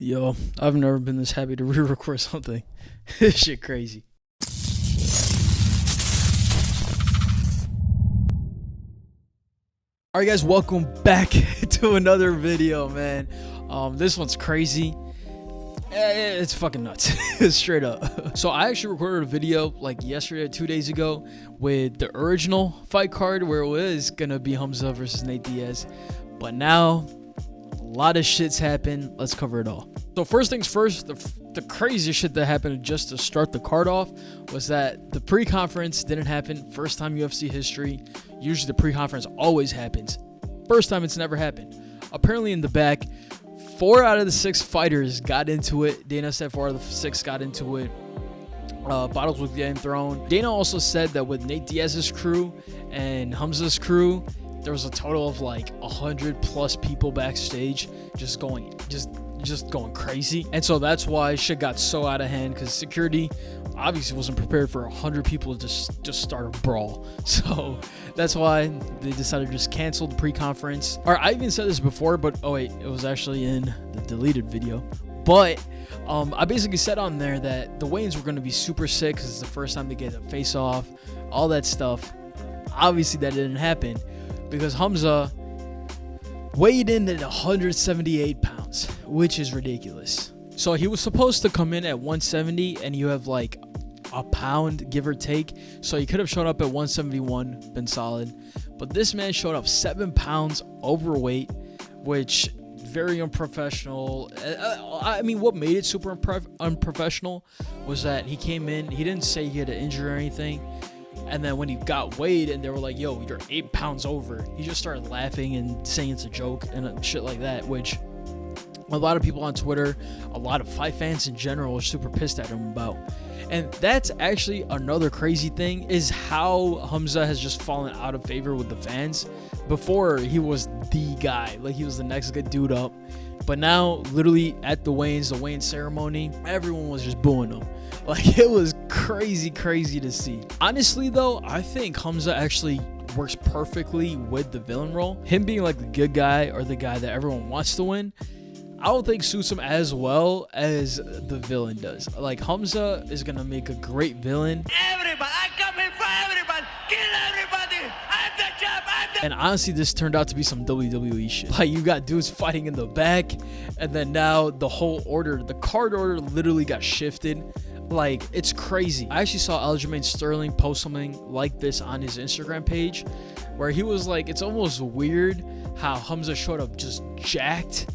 Yo, I've never been this happy to re-record something. This shit crazy. Alright guys, welcome back to another video, man. This one's crazy. It's fucking nuts. Straight up. So I actually recorded a video like yesterday or 2 days ago with the original fight card where it was gonna be Hamza versus Nate Diaz. But now a lot of shit's happened. Let's cover it all. So first things first, the craziest shit that happened just to start the card off was that the pre-conference didn't happen. First time UFC history. Usually the pre-conference always happens. First time it's never happened. Apparently in the back, 4 out of the 6 fighters got into it. Dana said 4 out of the 6 got into it. Bottles were getting thrown. Dana also said that with Nate Diaz's crew and Hamza's crew, there was a total of like 100 plus people backstage just going crazy. And so that's why shit got so out of hand, because security obviously wasn't prepared for 100 people to just start a brawl. So that's why they decided to just cancel the pre-conference. Or I even said this before, but oh wait, it was actually in the deleted video. But I basically said on there that the weigh-ins were going to be super sick because it's the first time they get a face-off, all that stuff. Obviously that didn't happen because Hamza weighed in at 178 pounds, which is ridiculous. So he was supposed to come in at 170 and you have like a pound give or take. So he could have shown up at 171, been solid. But this man showed up 7 pounds overweight, which very unprofessional. I mean, what made it super unprofessional was that he came in, he didn't say he had an injury or anything. And then when he got weighed and they were like, yo, you're 8 pounds over, he just started laughing and saying it's a joke and shit like that, which a lot of people on Twitter, a lot of fight fans in general are super pissed at him about. And that's actually another crazy thing, is how Hamza has just fallen out of favor with the fans. Before, he was the guy, like he was the next good dude up. But now, literally at the weigh-in ceremony, everyone was just booing him. Like, it was crazy to see. Honestly, though, I think Hamza actually works perfectly with the villain role. Him being like the good guy or the guy that everyone wants to win, I don't think suits him as well as the villain does. Like, Hamza is gonna make a great villain. Everybody, I come in for everybody. Kill everybody. I'm the champ. And honestly, this turned out to be some WWE shit. Like, you got dudes fighting in the back, and then now the whole order, the card order literally got shifted. Like, it's crazy. I actually saw Aljamain Sterling post something like this on his Instagram page, where he was like, it's almost weird how Hamza showed up just jacked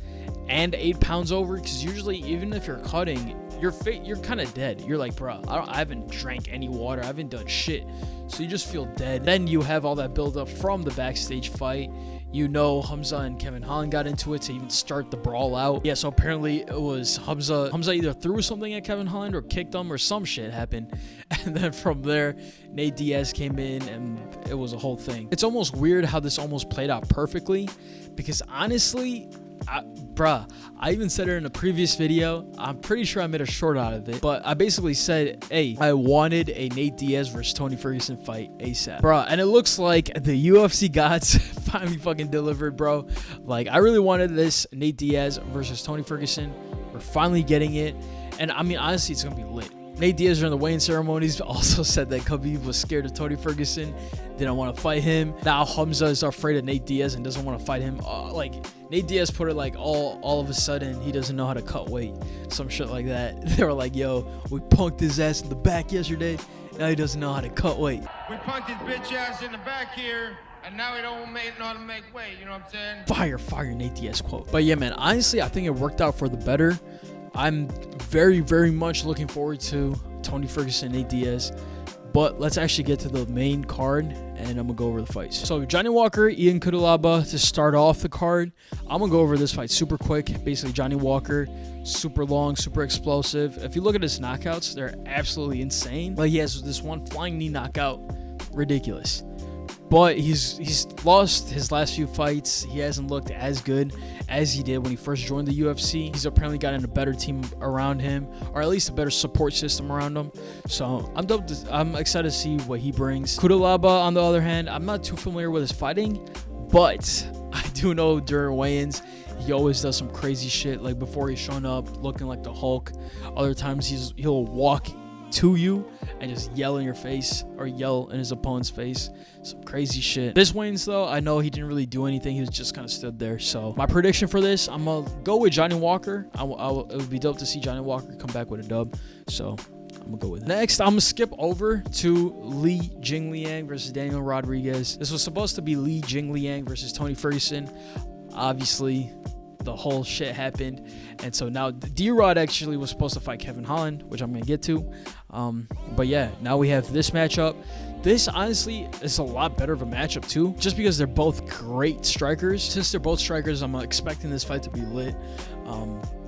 and 8 pounds over, because usually even if you're cutting, you're kind of dead. You're like, bro, I haven't drank any water, I haven't done shit, so you just feel dead. Then you have all that build up from the backstage fight. You know, Hamza and Kevin Holland got into it to even start the brawl out. Yeah, so apparently it was Hamza either threw something at Kevin Holland or kicked him, or some shit happened. And then from there, Nate Diaz came in and it was a whole thing. It's almost weird how this almost played out perfectly, because honestly, I even said it in a previous video. I'm pretty sure I made a short out of it, but I basically said, hey, I wanted a Nate Diaz versus Tony Ferguson fight ASAP, bruh. And it looks like the UFC gods finally fucking delivered, bro. Like, I really wanted this Nate Diaz versus Tony Ferguson. We're finally getting it, and I mean, honestly, it's gonna be lit. Nate Diaz during the weigh-in ceremonies also said that Khabib was scared of Tony Ferguson, didn't want to fight him. Now Hamza is afraid of Nate Diaz and doesn't want to fight him. Like, Nate Diaz put it like all of a sudden he doesn't know how to cut weight, some shit like that. They were like, yo, we punked his ass in the back yesterday, now he doesn't know how to cut weight. We punked his bitch ass in the back here, and now he don't know how to make weight, you know what I'm saying? Fire Nate Diaz quote. But yeah, man, honestly, I think it worked out for the better. I'm very much looking forward to Tony Ferguson, Nate Diaz. But let's actually get to the main card, and I'm gonna go over the fights. So Johnny Walker, Ian Kudalaba to start off the card. I'm gonna go over this fight super quick. Basically, Johnny Walker, super long, super explosive. If you look at his knockouts, they're absolutely insane. Like, he has this one flying knee knockout, ridiculous. But he's lost his last few fights. He hasn't looked as good as he did when he first joined the UFC. He's apparently gotten a better team around him, or at least a better support system around him. So I'm excited to see what he brings. Kudalaba, on the other hand, I'm not too familiar with his fighting, but I do know during weigh-ins He always does some crazy shit. Like before he's showing up looking like the Hulk. Other times he'll walk to you and just yell in your face or yell in his opponent's face. Some crazy shit. This Wayne's though, I know he didn't really do anything. He was just kind of stood there. So my prediction for this, I'm gonna go with Johnny Walker. It would be dope to see Johnny Walker come back with a dub. So I'm gonna go with it. Next, I'm gonna skip over to Jing Liang versus Daniel Rodriguez. This was supposed to be Jing Liang versus Tony Ferguson. Obviously, the whole shit happened, and so now D-Rod actually was supposed to fight Kevin Holland, which I'm gonna get to. But yeah, now we have this matchup. This honestly is a lot better of a matchup too, just because they're both great strikers. Since they're both strikers, I'm expecting this fight to be lit.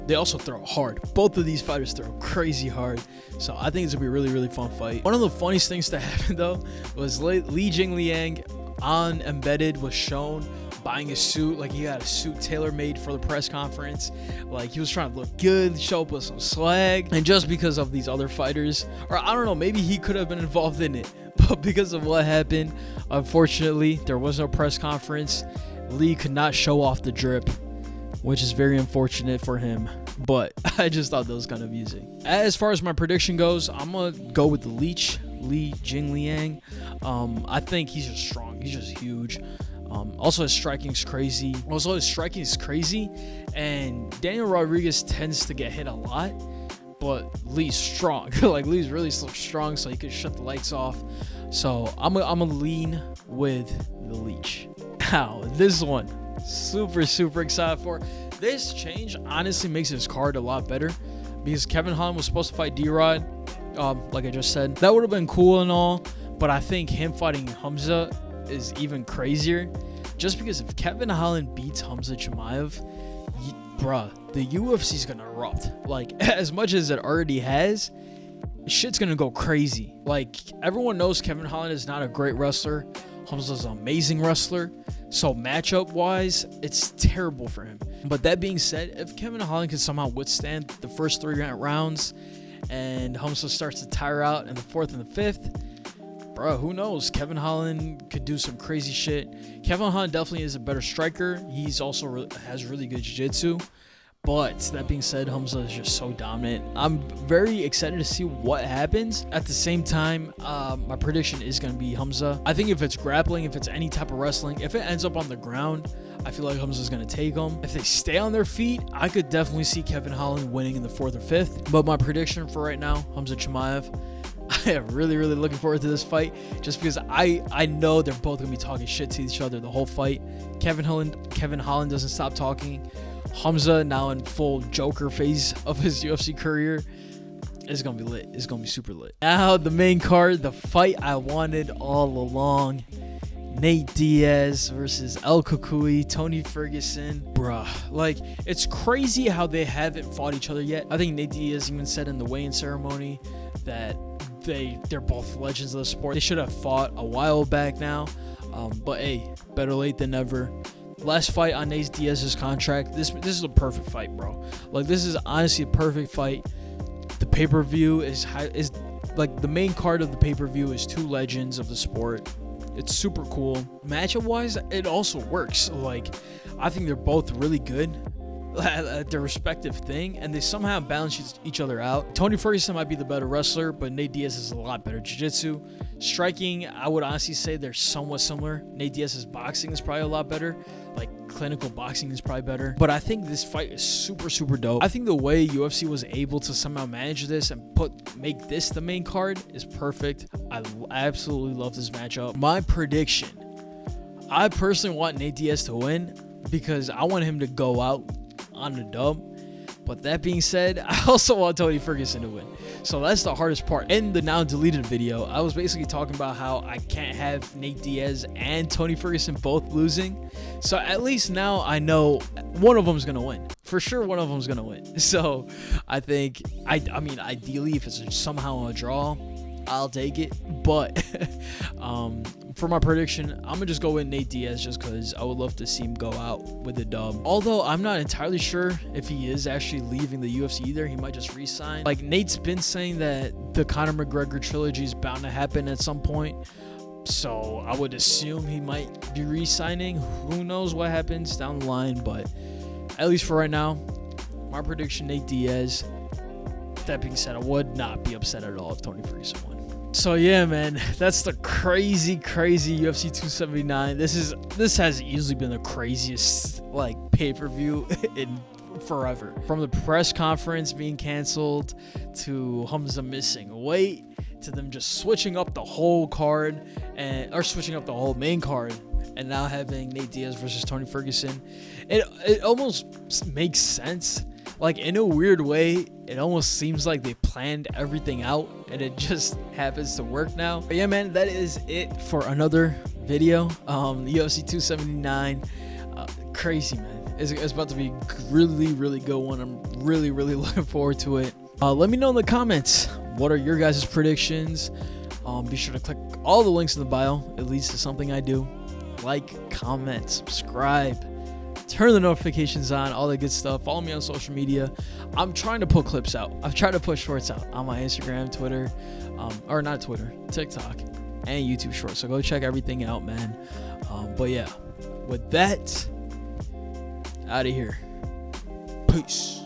They also throw hard. Both of these fighters throw crazy hard. So I think it's gonna be a really, really fun fight. One of the funniest things that happened though was Jing Liang on Embedded was shown buying a suit. Like he got a suit tailor-made for the press conference. Like he was trying to look good, show up with some swag. And just because of these other fighters, or I don't know, maybe he could have been involved in it. But because of what happened, unfortunately, there was no press conference. Lee could not show off the drip, which is very unfortunate for him. But I just thought that was kind of amusing. As far as my prediction goes, I'm going to go with the Jing Liang. I think he's just strong. He's just huge. Also, his striking is crazy. And Daniel Rodriguez tends to get hit a lot, but Lee's strong. Like, Lee's really strong, so he could shut the lights off. So I'm gonna lean with the Leech. Now, this one, super excited for. This change honestly makes his card a lot better, because Kevin Holland was supposed to fight D-Rod, like I just said. That would have been cool and all, but I think him fighting Hamza is even crazier, just because if Kevin Holland beats Hamza Chimaev, bruh, the UFC's gonna erupt. Like, as much as it already has, shit's gonna go crazy. Like, everyone knows Kevin Holland is not a great wrestler. Hamza's an amazing wrestler. So matchup wise, it's terrible for him. But that being said, if Kevin Holland can somehow withstand the first 3 rounds and Hamza starts to tire out in the 4th and the 5th, bro, who knows? Kevin Holland could do some crazy shit. Kevin Holland definitely is a better striker. He's also has really good jiu-jitsu. But that being said, Hamza is just so dominant. I'm very excited to see what happens. At the same time, my prediction is going to be Hamza. I think if it's grappling, if it's any type of wrestling, if it ends up on the ground, I feel like Hamza's going to take him. If they stay on their feet, I could definitely see Kevin Holland winning in the 4th or 5th. But my prediction for right now, Hamza Chimaev. I am really looking forward to this fight, just because I know they're both going to be talking shit to each other the whole fight. Kevin Holland doesn't stop talking. Hamza, now in full Joker phase of his UFC career, is going to be lit. It's going to be super lit. Now, the main card, the fight I wanted all along. Nate Diaz versus El Kakui, Tony Ferguson. Bruh, like, it's crazy how they haven't fought each other yet. I think Nate Diaz even said in the weigh-in ceremony that they're both legends of the sport. They should have fought a while back now. But hey, better late than never. Last fight on Nate Diaz's contract. This is a perfect fight, bro. Like, this is honestly a perfect fight. The pay-per-view is like, the main card of the pay-per-view is 2 legends of the sport. It's super cool. Matchup wise, it also works. Like, I think they're both really good at their respective thing, and they somehow balance each other out. Tony Ferguson might be the better wrestler, but Nate Diaz is a lot better jiu-jitsu. Striking, I would honestly say they're somewhat similar. Nate Diaz's boxing is probably a lot better. Like, clinical boxing is probably better. But I think this fight is super dope. I think the way UFC was able to somehow manage this and make this the main card is perfect. I absolutely love this matchup. My prediction, I personally want Nate Diaz to win, because I want him to go out on the dub. But that being said, I also want Tony Ferguson to win. So that's the hardest part. In the now deleted video, I was basically talking about how I can't have Nate Diaz and Tony Ferguson both losing. So at least now I know one of them is going to win. For sure, one of them is going to win. So I think, I mean, ideally, if it's somehow a draw, I'll take it. But for my prediction, I'm going to just go with Nate Diaz, just because I would love to see him go out with a dub. Although I'm not entirely sure if he is actually leaving the UFC either. He might just re-sign. Like, Nate's been saying that the Conor McGregor trilogy is bound to happen at some point. So I would assume he might be re-signing. Who knows what happens down the line, but at least for right now, my prediction, Nate Diaz. That being said, I would not be upset at all if Tony Ferguson won. So yeah, man, that's the crazy UFC 279. This has easily been the craziest like pay-per-view in forever. From the press conference being canceled to Hamza missing weight to them just switching up the whole card or switching up the whole main card and now having Nate Diaz versus Tony Ferguson. It almost makes sense. Like, in a weird way, it almost seems like they planned everything out and it just happens to work now. But yeah, man, that is it for another video. The UFC 279, crazy, man. It's about to be really good one. I'm really looking forward to it. Let me know in the comments, what are your guys' predictions? Be sure to click all the links in the bio. It leads to something I do. Like, comment, subscribe, turn the notifications on, all that good stuff. Follow me on social media. I'm trying to put clips out. I've tried to put shorts out on my Instagram, Twitter, or not Twitter, TikTok, and YouTube shorts. So go check everything out, man. But yeah, with that, out of here. Peace.